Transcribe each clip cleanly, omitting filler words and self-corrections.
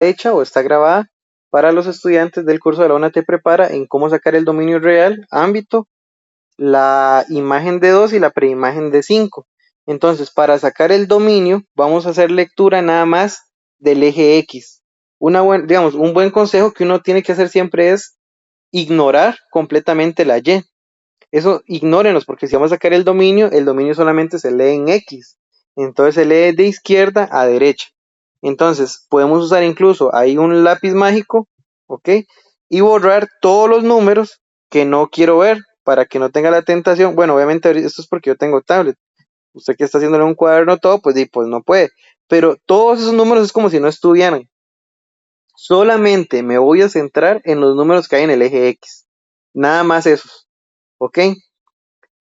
hecha o está grabada para los estudiantes del curso de la UNA Te Prepara en cómo sacar el dominio real, ámbito, la imagen de 2 y la preimagen de 5. Entonces, para sacar el dominio, vamos a hacer lectura nada más del eje X. Digamos, un buen consejo que uno tiene que hacer siempre es ignorar completamente la Y. Eso ignórenlos, porque si vamos a sacar el dominio solamente se lee en X. Entonces se lee de izquierda a derecha. Entonces podemos usar incluso ahí un lápiz mágico, ¿ok? Y borrar todos los números que no quiero ver para que no tenga la tentación. Bueno, obviamente esto es porque yo tengo tablet. Usted que está haciéndole un cuaderno todo, pues no puede. Pero todos esos números es como si no estuvieran. Solamente me voy a centrar en los números que hay en el eje X. Nada más esos, ¿ok?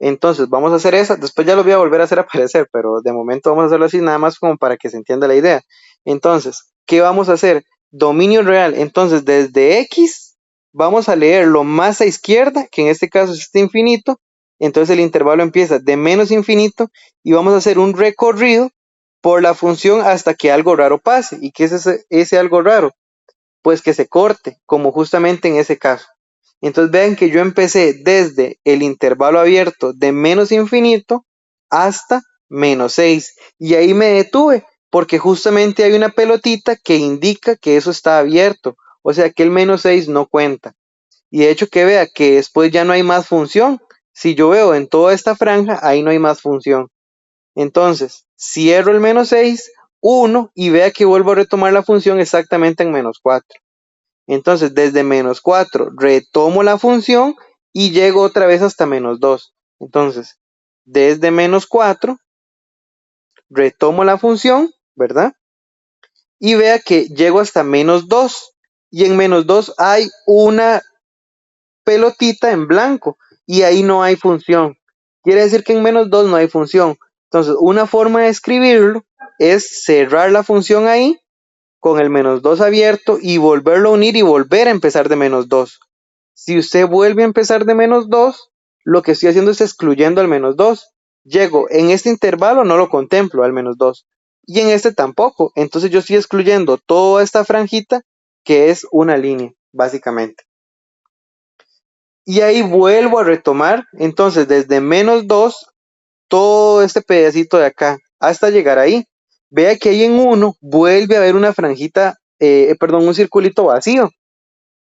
Entonces vamos a hacer esa, después ya lo voy a volver a hacer aparecer, pero de momento vamos a hacerlo así nada más como para que se entienda la idea. Entonces, ¿qué vamos a hacer? Dominio real. Entonces, desde X vamos a leer lo más a izquierda, que en este caso es este infinito. Entonces el intervalo empieza de menos infinito y vamos a hacer un recorrido por la función hasta que algo raro pase. ¿Y qué es ese algo raro? Pues que se corte, como justamente en ese caso. Entonces vean que yo empecé desde el intervalo abierto de menos infinito hasta menos 6 y ahí me detuve porque justamente hay una pelotita que indica que eso está abierto, o sea que el menos 6 no cuenta. Y de hecho que vea que después ya no hay más función. Si yo veo en toda esta franja, ahí no hay más función. Entonces, cierro el menos 6, 1 y vea que vuelvo a retomar la función exactamente en menos 4. Entonces, desde menos 4 retomo la función y llego otra vez hasta menos 2. Entonces, desde menos 4 retomo la función, ¿verdad? Y vea que llego hasta menos 2. Y en menos 2 hay una pelotita en blanco y ahí no hay función. Quiere decir que en menos 2 no hay función. Entonces, una forma de escribirlo es cerrar la función ahí con el menos 2 abierto y volverlo a unir y volver a empezar de menos 2. Si usted vuelve a empezar de menos 2, lo que estoy haciendo es excluyendo al menos 2. Llego en este intervalo, no lo contemplo al menos 2. Y en este tampoco. Entonces yo estoy excluyendo toda esta franjita que es una línea, básicamente. Y ahí vuelvo a retomar. Entonces desde menos 2, todo este pedacito de acá, hasta llegar ahí. Vea que ahí en 1 vuelve a haber una franjita, perdón, un circulito vacío.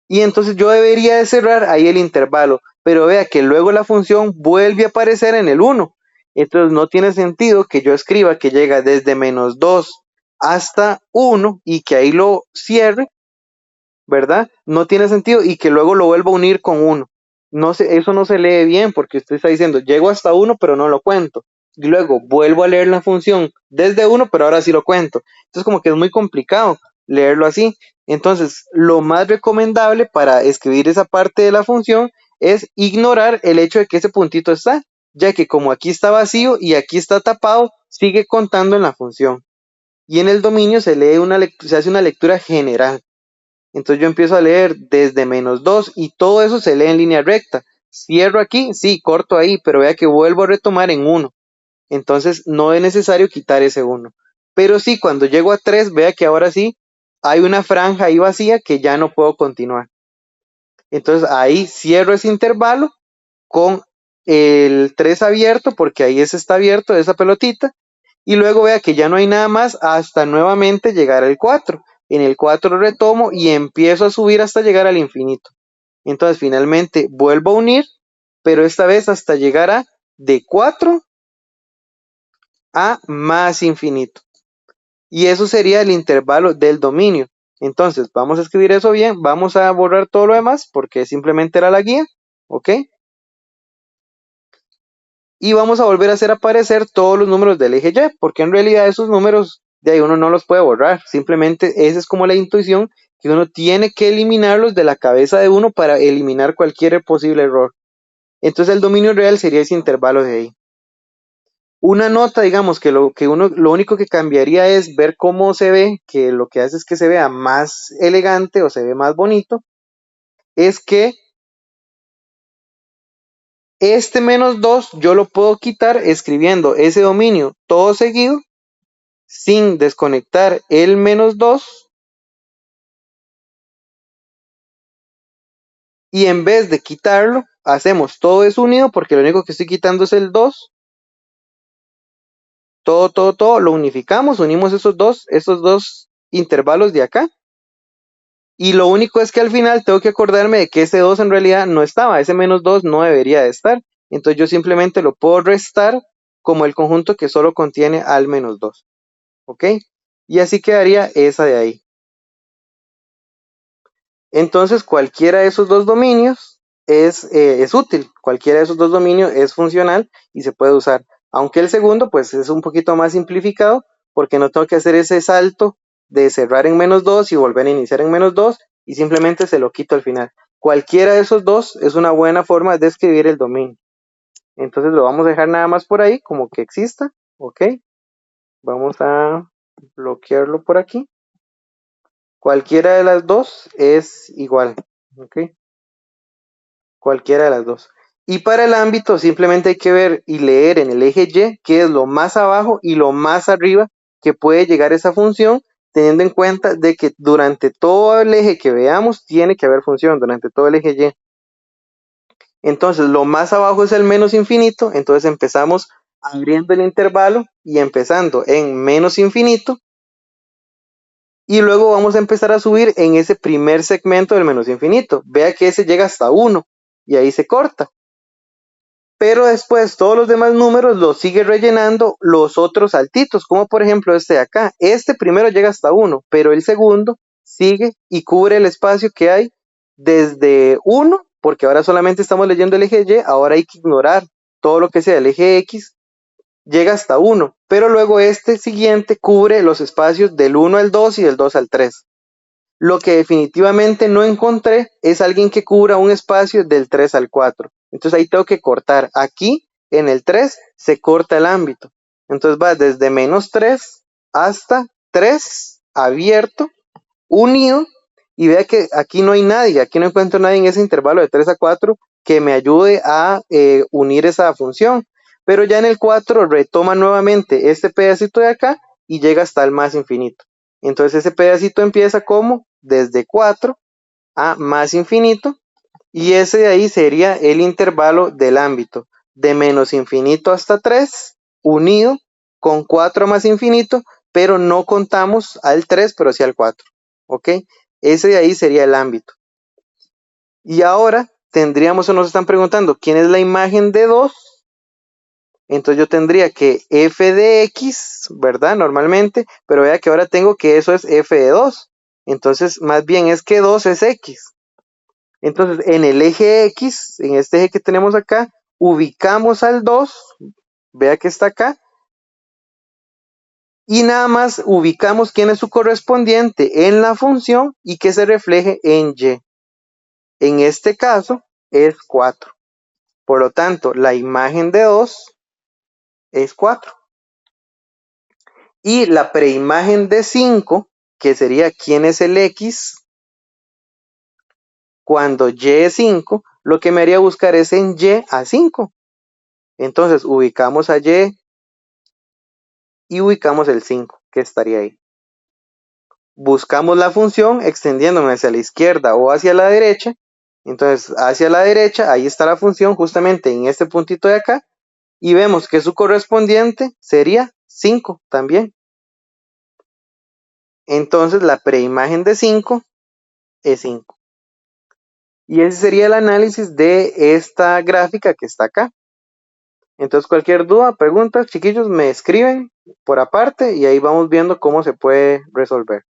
Y entonces yo debería de cerrar ahí el intervalo, pero vea que luego la función vuelve a aparecer en el 1. Entonces no tiene sentido que yo escriba que llega desde menos 2 hasta 1 y que ahí lo cierre, ¿verdad? No tiene sentido y que luego lo vuelva a unir con 1. No sé, eso no se lee bien porque usted está diciendo, llego hasta 1 pero no lo cuento. Y luego vuelvo a leer la función desde 1 pero ahora sí lo cuento. Entonces como que es muy complicado leerlo así. Entonces, lo más recomendable para escribir esa parte de la función es ignorar el hecho de que ese puntito está, ya que como aquí está vacío y aquí está tapado, sigue contando en la función. Y en el dominio se hace una lectura general. Entonces yo empiezo a leer desde menos 2 y todo eso se lee en línea recta. Cierro aquí, sí, corto ahí, pero vea que vuelvo a retomar en 1. Entonces no es necesario quitar ese 1. Pero sí, cuando llego a 3, vea que ahora sí hay una franja ahí vacía que ya no puedo continuar. Entonces ahí cierro ese intervalo con el 3 abierto, porque ahí ese está abierto, esa pelotita. Y luego vea que ya no hay nada más hasta nuevamente llegar al 4. En el 4 retomo y empiezo a subir hasta llegar al infinito. Entonces finalmente vuelvo a unir, pero esta vez hasta llegar a de 4 a más infinito. Y eso sería el intervalo del dominio. Entonces, vamos a escribir eso bien, vamos a borrar todo lo demás porque simplemente era la guía, ¿ok? Y vamos a volver a hacer aparecer todos los números del eje Y, porque en realidad esos números de ahí uno no los puede borrar, simplemente esa es como la intuición que uno tiene que eliminarlos de la cabeza de uno para eliminar cualquier posible error. Entonces el dominio real sería ese intervalo de ahí. Una nota, digamos, que lo único que cambiaría es ver cómo se ve, que lo que hace es que se vea más elegante o se ve más bonito, es que este menos 2 yo lo puedo quitar escribiendo ese dominio todo seguido, sin desconectar el menos 2 y en vez de quitarlo, hacemos todo eso unido porque lo único que estoy quitando es el 2. Todo, lo unificamos, unimos esos dos intervalos de acá. Y lo único es que al final tengo que acordarme de que ese 2 en realidad no estaba, ese menos 2 no debería de estar. Entonces yo simplemente lo puedo restar como el conjunto que solo contiene al menos 2. ¿Ok? Y así quedaría esa de ahí. Entonces cualquiera de esos dos dominios es útil, cualquiera de esos dos dominios es funcional y se puede usar. Aunque el segundo pues es un poquito más simplificado porque no tengo que hacer ese salto de cerrar en menos 2 y volver a iniciar en menos 2 y simplemente se lo quito al final. Cualquiera de esos dos es una buena forma de escribir el dominio. Entonces lo vamos a dejar nada más por ahí como que exista. Ok, vamos a bloquearlo por aquí. Cualquiera de las dos es igual. Ok, cualquiera de las dos. Y para el ámbito simplemente hay que ver y leer en el eje Y qué es lo más abajo y lo más arriba que puede llegar esa función, teniendo en cuenta de que durante todo el eje que veamos tiene que haber función, durante todo el eje Y. Entonces lo más abajo es el menos infinito, entonces empezamos abriendo el intervalo y empezando en menos infinito. Y luego vamos a empezar a subir en ese primer segmento del menos infinito. Vea que ese llega hasta 1 y ahí se corta. Pero después todos los demás números los sigue rellenando los otros altitos, como por ejemplo este de acá. Este primero llega hasta 1, pero el segundo sigue y cubre el espacio que hay desde 1, porque ahora solamente estamos leyendo el eje Y, ahora hay que ignorar todo lo que sea el eje X, llega hasta 1, pero luego este siguiente cubre los espacios del 1 al 2 y del 2 al 3. Lo que definitivamente no encontré es alguien que cubra un espacio del 3 al 4. Entonces ahí tengo que cortar. Aquí en el 3 se corta el ámbito. Entonces va desde menos 3 hasta 3 abierto, unido. Y vea que aquí no hay nadie, aquí no encuentro nadie en ese intervalo de 3 a 4 que me ayude a unir esa función. Pero ya en el 4 retoma nuevamente este pedacito de acá y llega hasta el más infinito. Entonces ese pedacito empieza como desde 4 a más infinito y ese de ahí sería el intervalo del ámbito de menos infinito hasta 3 unido con 4 más infinito, pero no contamos al 3 pero sí al 4. ¿Ok? Ese de ahí sería el ámbito. Y ahora tendríamos o nos están preguntando quién es la imagen de 2. Entonces yo tendría que f de x, ¿verdad? Normalmente, pero vea que ahora tengo que eso es f de 2. Entonces, más bien es que 2 es x. Entonces, en el eje x, en este eje que tenemos acá, ubicamos al 2, vea que está acá, y nada más ubicamos quién es su correspondiente en la función y que se refleje en y. En este caso es 4. Por lo tanto, la imagen de 2 es 4. Y la preimagen de 5, que sería quién es el X, cuando Y es 5, lo que me haría buscar es en Y a 5. Entonces ubicamos a Y y ubicamos el 5, que estaría ahí. Buscamos la función extendiéndome hacia la izquierda o hacia la derecha. Entonces hacia la derecha, ahí está la función justamente en este puntito de acá. Y vemos que su correspondiente sería 5 también. Entonces la preimagen de 5 es 5. Y ese sería el análisis de esta gráfica que está acá. Entonces cualquier duda, pregunta, chiquillos, me escriben por aparte y ahí vamos viendo cómo se puede resolver.